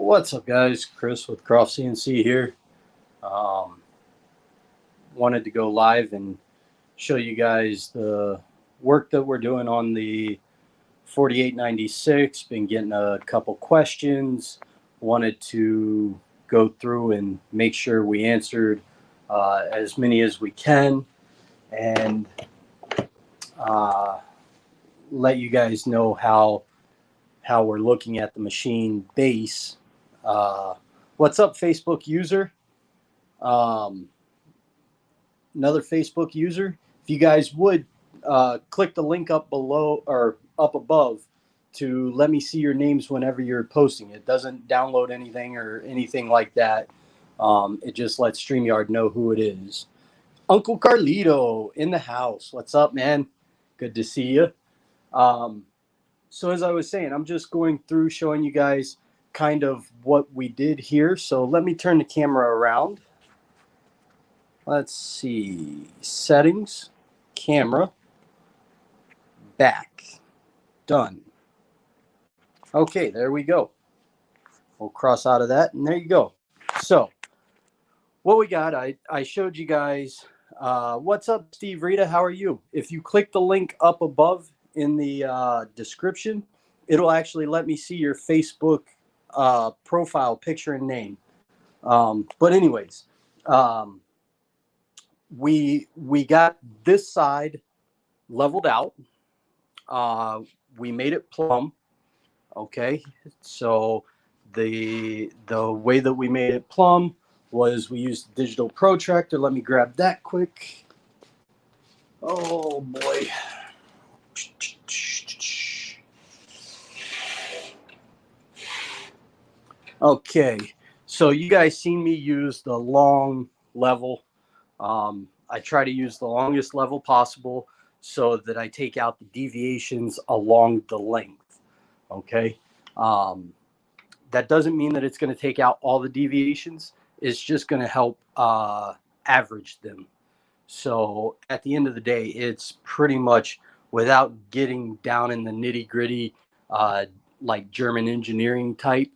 What's up, guys? Chris with Croft CNC here. Um, Wanted to go live and show you guys the work that we're doing on the 4896. Been getting a couple questions. Wanted to go through and make sure we answered as many as we can, and uh, let you guys know how we're looking at the machine base. What's up, Facebook user? Um, Another Facebook user. If you guys would click the link up below or up above to let me see your names whenever you're posting. It doesn't download anything or anything like that. It just lets StreamYard know who it is. Uncle Carlito in the house. What's up, man? Good to see you. So as I was saying, I'm just going through showing you guys kind of what we did here. So let me turn the camera around. Let's see, settings, camera, back, done. Okay, there we go. We'll cross out of that, and there you go. So what we got, I showed you guys. What's up, Steve Rita? How are you? If you click the link up above in the description, it'll actually let me see your Facebook profile picture and name. But anyways, we got this side leveled out. We made it plumb. Okay, so the way that we made it plumb was we used the digital protractor. Let me grab that quick. Oh boy. Okay, so you guys seen me use the long level. I try to use the longest level possible so that I take out the deviations along the length. Okay. That doesn't mean that it's going to take out all the deviations. It's just going to help average them. So at the end of the day, it's pretty much, without getting down in the nitty gritty, like German engineering type.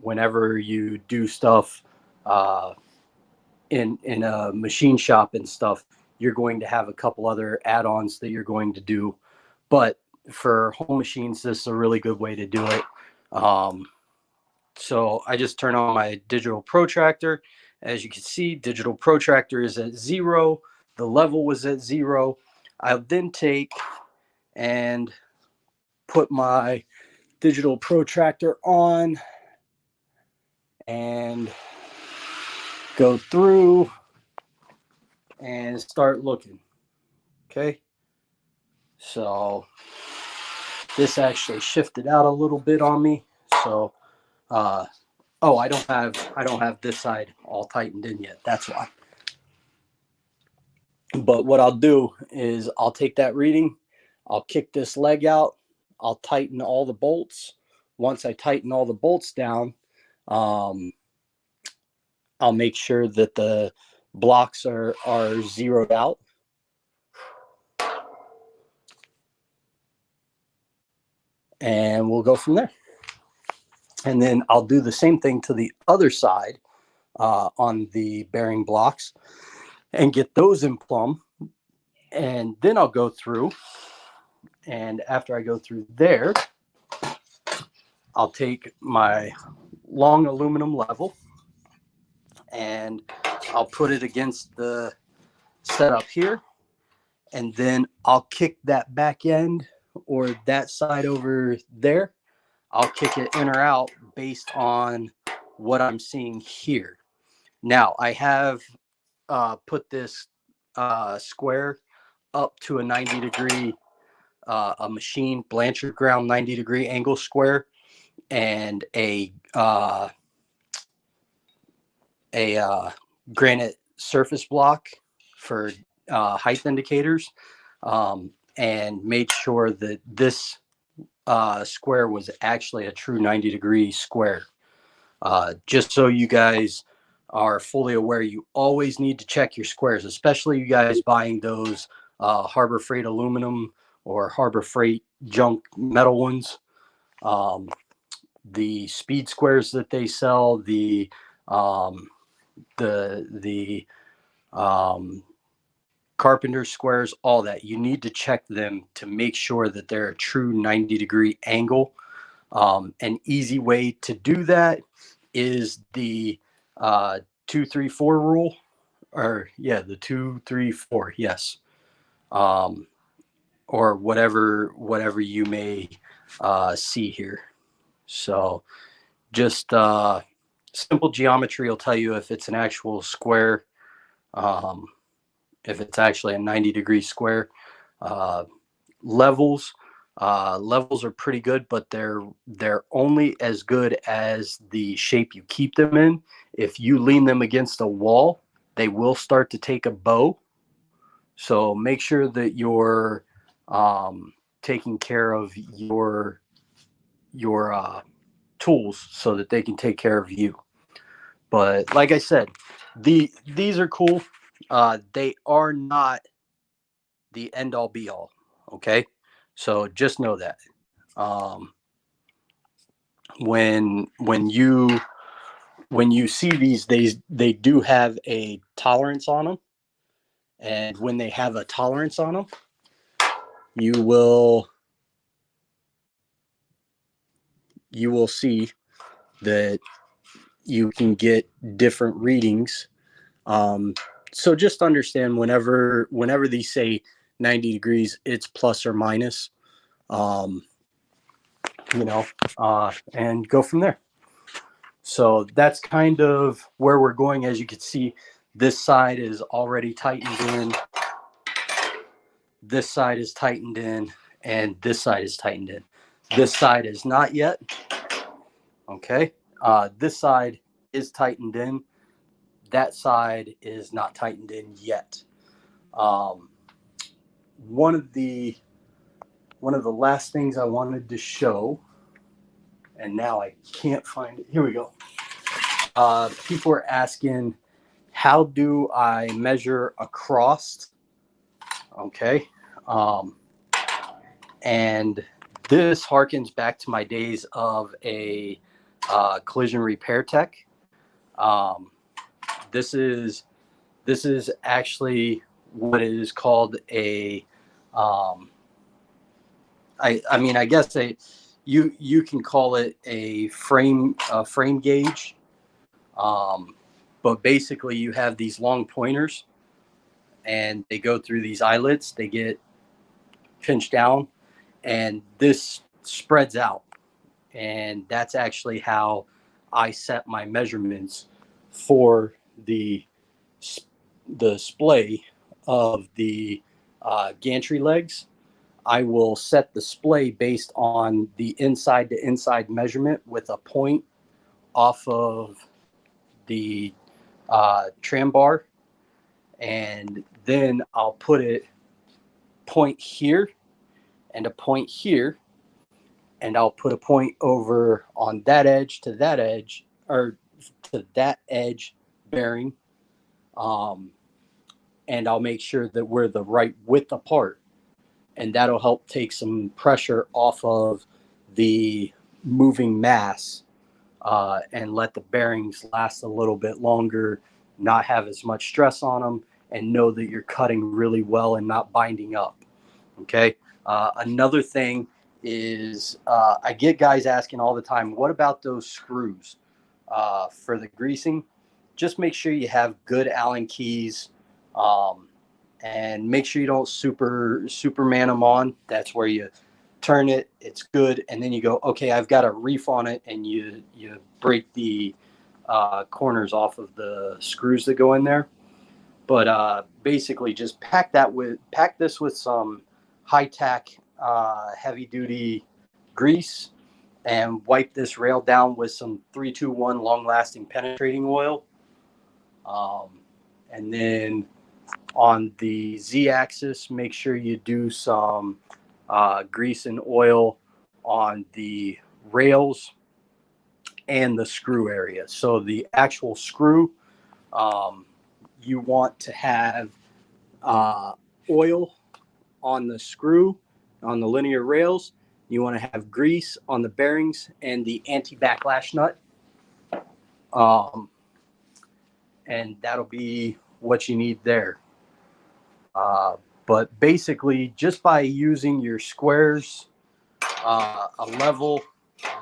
Whenever you do stuff in a machine shop and stuff, you're going to have a couple other add-ons that you're going to do. But for home machines, this is a really good way to do it. So I just turn on my digital protractor. As you can see, digital protractor is at 0. The level was at 0. I'll then take and put my digital protractor on and go through and start looking. Okay. So this actually shifted out a little bit on me. So, oh, I don't have this side all tightened in yet. That's why. But what I'll do is I'll take that reading, I'll kick this leg out, I'll tighten all the bolts. Once I tighten all the bolts down, I'll make sure that the blocks are zeroed out. And we'll go from there. And then I'll do the same thing to the other side on the bearing blocks and get those in plumb. And then I'll go through, and after I go through there, I'll take my long aluminum level and I'll put it against the setup here, and then I'll kick that back end or that side over there. I'll kick it in or out based on what I'm seeing here. Now I have put this square up to a 90-degree a machine Blanchard ground 90-degree angle square and a granite surface block for height indicators, and made sure that this square was actually a true 90-degree square. Just so you guys are fully aware, you always need to check your squares, especially you guys buying those Harbor Freight aluminum or Harbor Freight junk metal ones. the speed squares that they sell, um, the carpenter squares, all that. You need to check them to make sure that they're a true 90-degree angle. An easy way to do that is the 2-3-4 rule, or yeah, the 2-3-4. Yes, um, or whatever you may see here. So just simple geometry will tell you if it's an actual square, um, if it's actually a 90-degree square. Uh, levels levels are pretty good, but they're only as good as the shape you keep them in. If you lean them against a wall, they will start to take a bow. So make sure that you're taking care of your tools so that they can take care of you. But like I said, these are cool. They are not the end all be all. Okay, so just know that. Um, when you see these, they do have a tolerance on them, and when they have a tolerance on them, you will you will see that you can get different readings. Um, so just understand whenever these say 90 degrees, it's plus or minus. Um, you know, and go from there. So that's kind of where we're going. As you can see, this side is already tightened in. This side is tightened in, and this side is tightened in. This side is not yet. Okay. This side is tightened in. That side is not tightened in yet. Um, one of the last things I wanted to show, and now I can't find it. Here we go. People are asking, how do I measure across? Okay. Um, and this harkens back to my days of a collision repair tech. Um, this is actually what is called a I mean, I guess you can call it a frame gauge. Um, but basically you have these long pointers, and they go through these eyelets, they get pinched down, and this spreads out. And that's actually how I set my measurements for the splay of the gantry legs. I will set the splay based on the inside to inside measurement with a point off of the tram bar, and then I'll put it point here and a point here, and I'll put a point over on that edge to that edge, or to that edge bearing, um, and I'll make sure that we're the right width apart, and that'll help take some pressure off of the moving mass, and let the bearings last a little bit longer, not have as much stress on them, and know that you're cutting really well and not binding up. Okay. Another thing is, I get guys asking all the time, what about those screws for the greasing? Just make sure you have good Allen keys, um, and make sure you don't Superman them on. That's where you turn it, it's good, and then you go, okay, I've got a reef on it, and you break the corners off of the screws that go in there. But basically, just pack this with some high tack, heavy duty grease, and wipe this rail down with some 321 long lasting penetrating oil. And then on the Z axis, make sure you do some grease and oil on the rails and the screw area. So the actual screw, um, you want to have uh, oil on the screw, on the linear rails. You want to have grease on the bearings and the anti-backlash nut. And that'll be what you need there. But basically, just by using your squares, a level,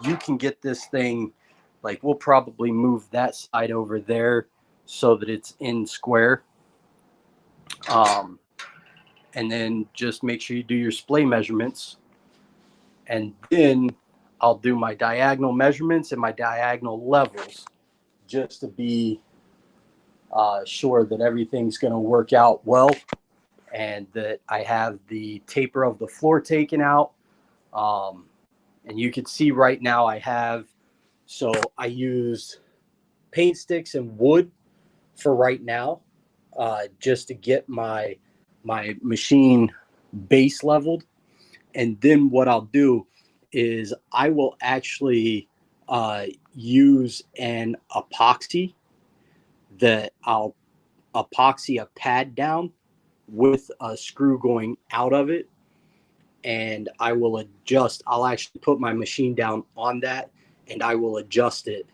you can get this thing, like we'll probably move that side over there so that it's in square. And then just make sure you do your splay measurements. And then I'll do my diagonal measurements and my diagonal levels just to be sure that everything's going to work out well and that I have the taper of the floor taken out. And you can see right now so I used paint sticks and wood for right now, just to get my machine base leveled. And then what I'll do is I will actually use an epoxy that I'll epoxy a pad down with a screw going out of it, and I'll actually put my machine down on that and I will adjust it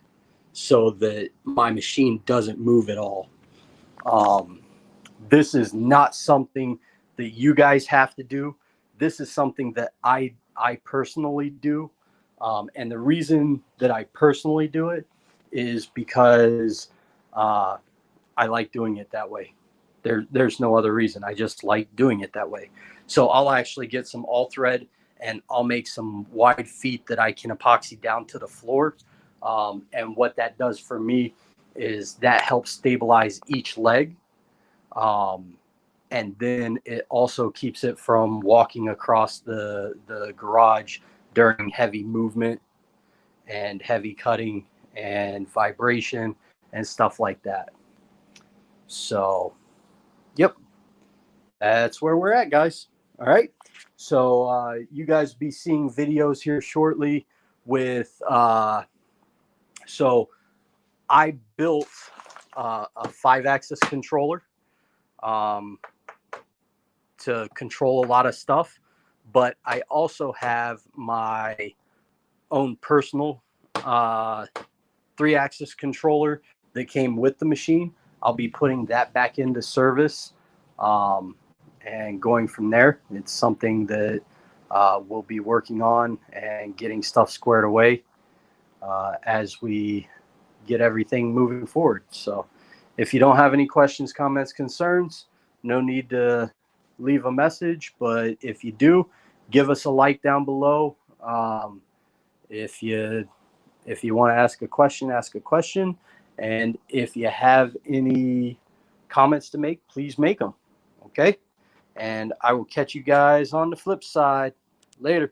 so that my machine doesn't move at all. This is not something that you guys have to do. This is something that I personally do. And the reason that I personally do it is because I like doing it that way. There's no other reason. I just like doing it that way. So I'll actually get some all thread and I'll make some wide feet that I can epoxy down to the floor. And what that does for me is that helps stabilize each leg. And then it also keeps it from walking across the garage during heavy movement and heavy cutting and vibration and stuff like that. So, yep, that's where we're at, guys. All right. So you guys be seeing videos here shortly with, so I built a 5-axis controller to control a lot of stuff, but I also have my own personal 3-axis controller that came with the machine. I'll be putting that back into service and going from there. It's something that we'll be working on and getting stuff squared away as we get everything moving forward. So if you don't have any questions, comments, concerns, no need to leave a message, but if you do, give us a like down below. If you want to ask a question, ask a question. And if you have any comments to make, please make them. Okay? And I will catch you guys on the flip side. Later.